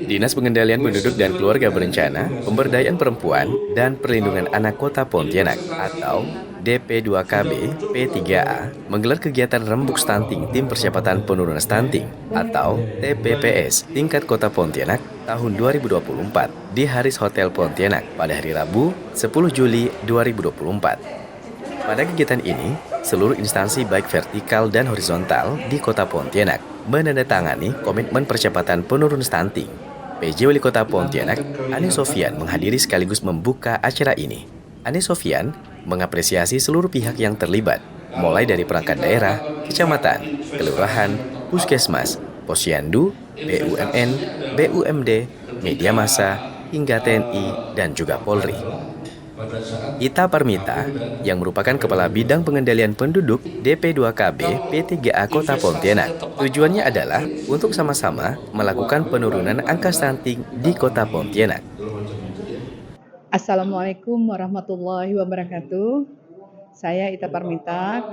Dinas Pengendalian Penduduk dan Keluarga Berencana, Pemberdayaan Perempuan, dan Perlindungan Anak Kota Pontianak atau DP2KB P3A menggelar kegiatan rembuk stunting Tim Percepatan Penurunan Stunting atau TPPS tingkat Kota Pontianak tahun 2024 di Haris Hotel Pontianak pada hari Rabu 10 Juli 2024. Pada kegiatan ini, seluruh instansi baik vertikal dan horizontal di Kota Pontianak menandatangani komitmen percepatan penurunan stunting. PJ Wali Kota Pontianak, Ani Sofian menghadiri sekaligus membuka acara ini. Ani Sofian mengapresiasi seluruh pihak yang terlibat, mulai dari perangkat daerah, kecamatan, kelurahan, puskesmas, posyandu, BUMN, BUMD, media massa, hingga TNI dan juga Polri. Ita Parmita, yang merupakan Kepala Bidang Pengendalian Penduduk DP2KB P3A Kota Pontianak. Tujuannya adalah untuk sama-sama melakukan penurunan angka stunting di Kota Pontianak. Assalamualaikum warahmatullahi wabarakatuh. Saya Ita Parmita,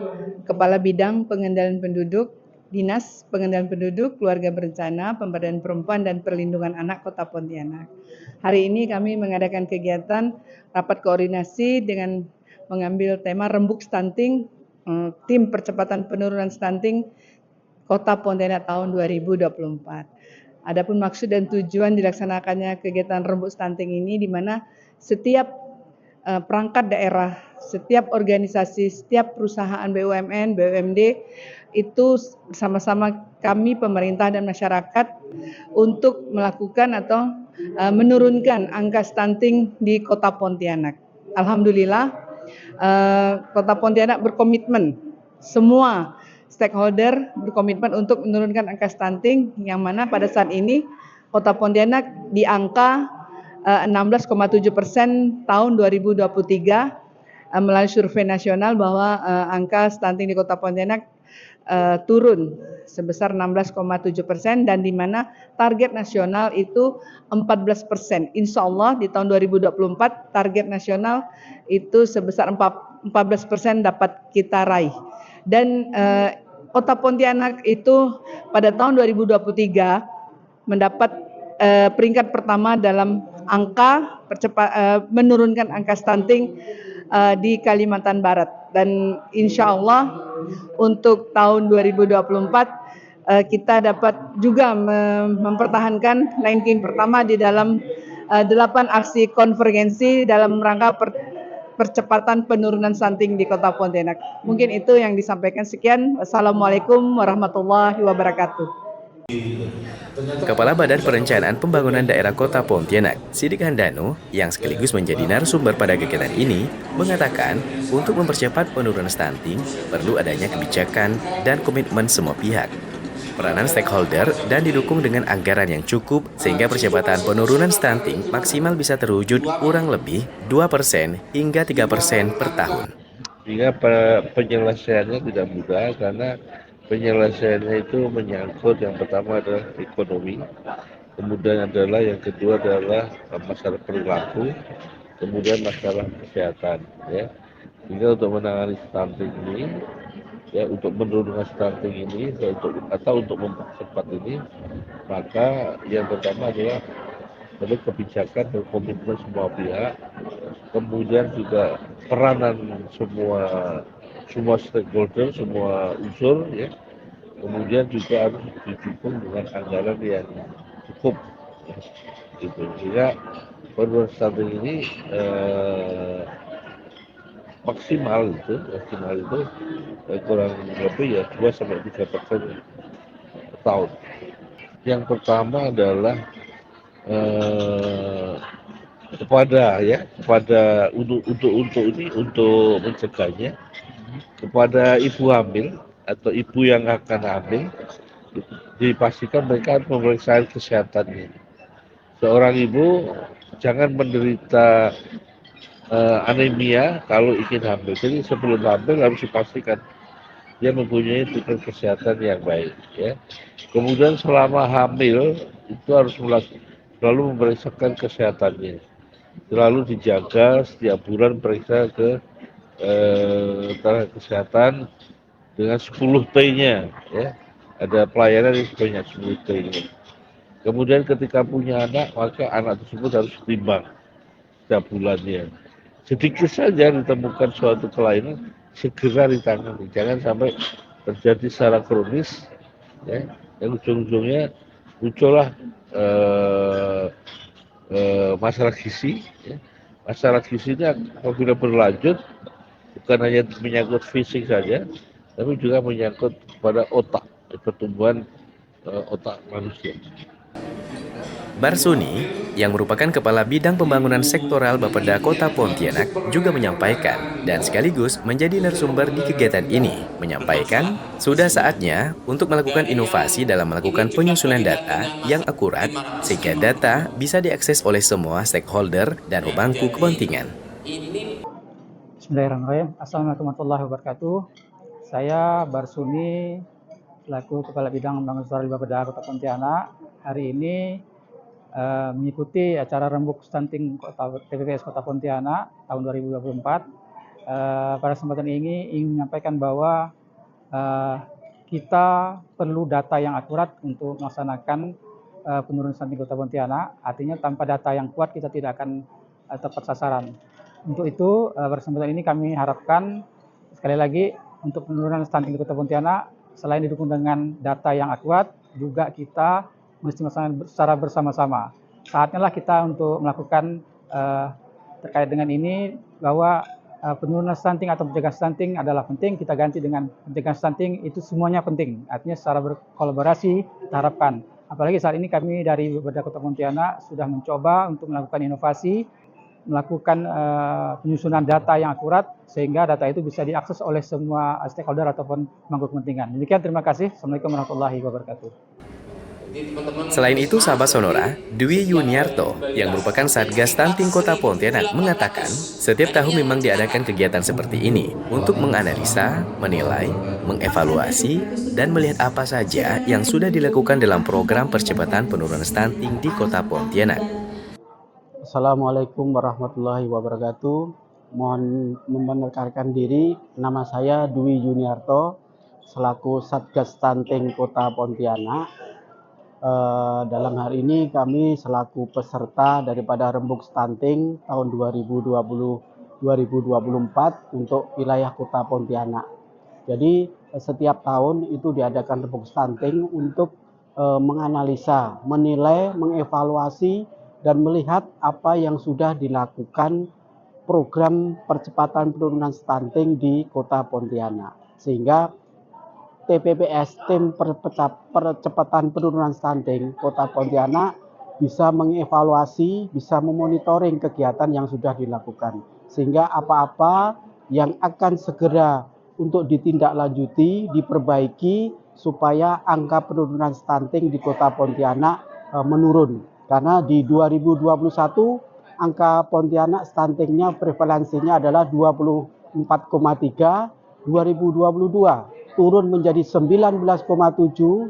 Kepala Bidang Pengendalian Penduduk, Dinas Pengendalian Penduduk, Keluarga Berencana, Pemberdayaan Perempuan dan Perlindungan Anak Kota Pontianak. Hari ini kami mengadakan kegiatan rapat koordinasi dengan mengambil tema rembuk stunting, tim percepatan penurunan stunting Kota Pontianak tahun 2024. Adapun maksud dan tujuan dilaksanakannya kegiatan rembuk stunting ini di mana setiap perangkat daerah, setiap organisasi, setiap perusahaan BUMN, BUMD itu sama-sama kami pemerintah dan masyarakat untuk melakukan atau menurunkan angka stunting di Kota Pontianak. Alhamdulillah Kota Pontianak berkomitmen, semua stakeholder berkomitmen untuk menurunkan angka stunting yang mana pada saat ini Kota Pontianak di angka 16,7% tahun 2023 melalui survei nasional bahwa angka stunting di Kota Pontianak turun sebesar 16,7% dan di mana target nasional itu 14%. Insya Allah di tahun 2024 target nasional itu sebesar 14% dapat kita raih. Dan Kota Pontianak itu pada tahun 2023 mendapat peringkat pertama dalam angka menurunkan angka stunting di Kalimantan Barat, dan insya Allah untuk tahun 2024 kita dapat juga mempertahankan ranking pertama di dalam 8 aksi konvergensi dalam rangka percepatan penurunan stunting di Kota Pontianak. Mungkin itu yang disampaikan. Sekian. Wassalamualaikum warahmatullahi wabarakatuh. Kepala Badan Perencanaan Pembangunan Daerah Kota Pontianak, Sidik Handano, yang sekaligus menjadi narasumber pada kegiatan ini, mengatakan untuk mempercepat penurunan stunting perlu adanya kebijakan dan komitmen semua pihak. Peranan stakeholder dan didukung dengan anggaran yang cukup sehingga percepatan penurunan stunting maksimal bisa terwujud kurang lebih 2% hingga 3% per tahun. Sehingga penyelesaiannya tidak mudah karena penyelesaiannya itu menyangkut yang pertama adalah ekonomi, kemudian yang kedua adalah masalah perilaku, kemudian masalah kesehatan. Ya. Sehingga untuk menangani stunting ini, ya untuk menurunkan stunting ini untuk mempercepat ini, maka yang pertama adalah perlu kebijakan dan komitmen semua pihak, kemudian juga peranan semua stakeholder, semua unsur, ya. Kemudian juga harus didukung dengan anggaran yang cukup, ya. Gitu. Sehingga penurunan stunting ini maksimal itu kurang lebih ya 2-3% per tahun. Yang pertama adalah untuk mencegahnya kepada ibu hamil atau ibu yang akan hamil, dipastikan mereka harus memeriksa kesehatannya. Seorang ibu jangan menderita anemia kalau ingin hamil. Jadi sebelum hamil harus dipastikan dia mempunyai tingkat kesehatan yang baik. Ya. Kemudian selama hamil itu harus selalu memeriksakan kesehatannya. Selalu dijaga setiap bulan periksa ke kesehatan dengan 10 T-nya, ya. Ada pelayanan yang sebanyak 10 T-nya. Kemudian ketika punya anak, maka anak tersebut harus ditimbang setiap bulannya. Sedikit saja ditemukan suatu kelainan, segera ditangani. Jangan sampai terjadi secara kronis, ya, yang ujung-ujungnya muncullah eh, masalah gizi. Ya. Masalah gizi ini apabila berlanjut, bukan hanya menyangkut fisik saja, tapi juga menyangkut pada otak, pertumbuhan otak manusia. Barsuni, yang merupakan Kepala Bidang Pembangunan Sektoral Bapeda Kota Pontianak, juga menyampaikan dan sekaligus menjadi narasumber di kegiatan ini, menyampaikan sudah saatnya untuk melakukan inovasi dalam melakukan penyusunan data yang akurat sehingga data bisa diakses oleh semua stakeholder dan pemangku kepentingan. Bismillahirrahmanirrahim. Assalamualaikum warahmatullahi wabarakatuh. Saya Barsuni, selaku Kepala Bidang Pembangunan Sektoral Bapeda Kota Pontianak. Hari ini mengikuti acara rembuk stunting TPPS Kota Pontianak tahun 2024. Pada kesempatan ini ingin menyampaikan bahwa kita perlu data yang akurat untuk melaksanakan penurunan stunting Kota Pontianak. Artinya tanpa data yang kuat kita tidak akan tepat sasaran. Untuk itu pada kesempatan ini kami harapkan sekali lagi untuk penurunan stunting di Kota Pontianak, selain didukung dengan data yang akurat, juga kita mesti melaksanakan secara bersama-sama. Saatnya lah kita untuk melakukan terkait dengan ini bahwa penurunan stunting atau pencegahan stunting adalah penting. Kita ganti dengan pencegahan stunting, itu semuanya penting. Artinya secara berkolaborasi kita harapkan. Apalagi saat ini kami dari Bapeda Kota Pontianak sudah mencoba untuk melakukan inovasi, melakukan penyusunan data yang akurat sehingga data itu bisa diakses oleh semua stakeholder ataupun pemangku kepentingan. Demikian, terima kasih. Assalamualaikum warahmatullahi wabarakatuh. Selain itu, sahabat Sonora, Dwi Yuniarto, yang merupakan Satgas Stunting Kota Pontianak, mengatakan setiap tahun memang diadakan kegiatan seperti ini untuk menganalisa, menilai, mengevaluasi, dan melihat apa saja yang sudah dilakukan dalam program percepatan penurunan stunting di Kota Pontianak. Assalamualaikum warahmatullahi wabarakatuh. Mohon memperkenalkan diri, nama saya Dwi Yuniarto, selaku Satgas Stunting Kota Pontianak. Dalam hari ini kami selaku peserta daripada rembuk stunting tahun 2020-2024 untuk wilayah Kota Pontianak. Jadi setiap tahun itu diadakan rembuk stunting untuk menganalisa, menilai, mengevaluasi, dan melihat apa yang sudah dilakukan program percepatan penurunan stunting di Kota Pontianak. Sehingga TPPS, Tim Percepatan Penurunan Stunting Kota Pontianak, bisa mengevaluasi, bisa memonitoring kegiatan yang sudah dilakukan. Sehingga apa-apa yang akan segera untuk ditindaklanjuti, diperbaiki, supaya angka penurunan stunting di Kota Pontianak menurun. Karena di 2021, angka Pontianak stuntingnya prevalensinya adalah 24,3, 2022 turun menjadi 19,7,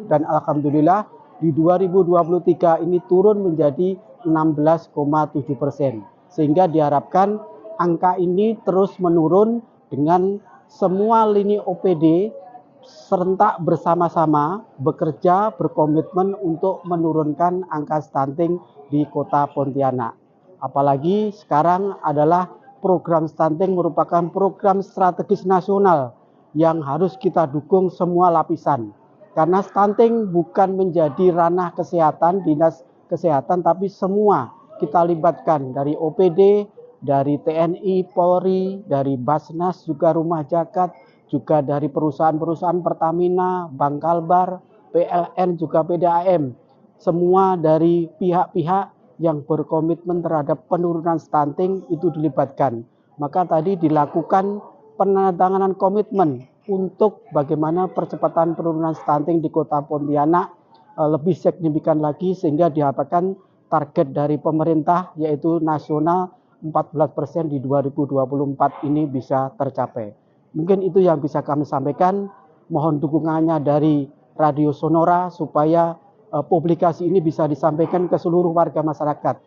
dan alhamdulillah di 2023 ini turun menjadi 16,7%. Sehingga diharapkan angka ini terus menurun dengan semua lini OPD serentak bersama-sama bekerja berkomitmen untuk menurunkan angka stunting di Kota Pontianak. Apalagi sekarang adalah program stunting merupakan program strategis nasional yang harus kita dukung semua lapisan. Karena stunting bukan menjadi ranah kesehatan, dinas kesehatan, tapi semua kita libatkan, dari OPD, dari TNI, Polri, dari Basnas, juga Rumah Jagat, juga dari perusahaan-perusahaan Pertamina, Bank Kalbar, PLN, juga PDAM. Semua dari pihak-pihak yang berkomitmen terhadap penurunan stunting itu dilibatkan. Maka tadi dilakukan penandatanganan komitmen untuk bagaimana percepatan penurunan stunting di Kota Pontianak lebih signifikan lagi, sehingga diharapkan target dari pemerintah yaitu nasional 14% di 2024 ini bisa tercapai. Mungkin itu yang bisa kami sampaikan. Mohon dukungannya dari Radio Sonora supaya publikasi ini bisa disampaikan ke seluruh warga masyarakat.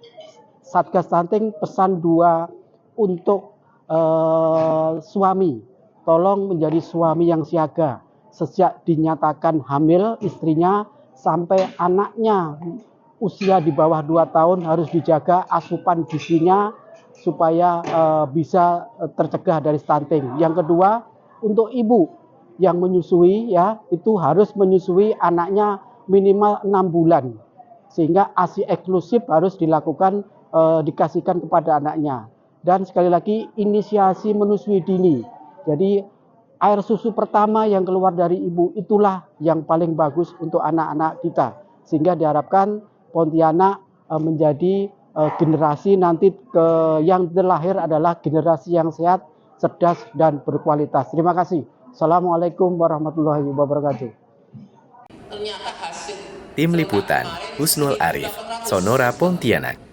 Satgas Stunting pesan 2 untuk suami, tolong menjadi suami yang siaga sejak dinyatakan hamil istrinya sampai anaknya usia di bawah 2 tahun harus dijaga asupan gizinya supaya bisa tercegah dari stunting. Yang kedua, untuk ibu yang menyusui ya itu harus menyusui anaknya minimal 6 bulan. Sehingga ASI eksklusif harus dilakukan dikasihkan kepada anaknya. Dan sekali lagi inisiasi menusui dini. Jadi air susu pertama yang keluar dari ibu itulah yang paling bagus untuk anak-anak kita. Sehingga diharapkan Pontianak menjadi generasi nanti yang terlahir adalah generasi yang sehat, cerdas, dan berkualitas. Terima kasih. Assalamualaikum warahmatullahi wabarakatuh. Tim Liputan, Husnul Arif, Sonora Pontianak.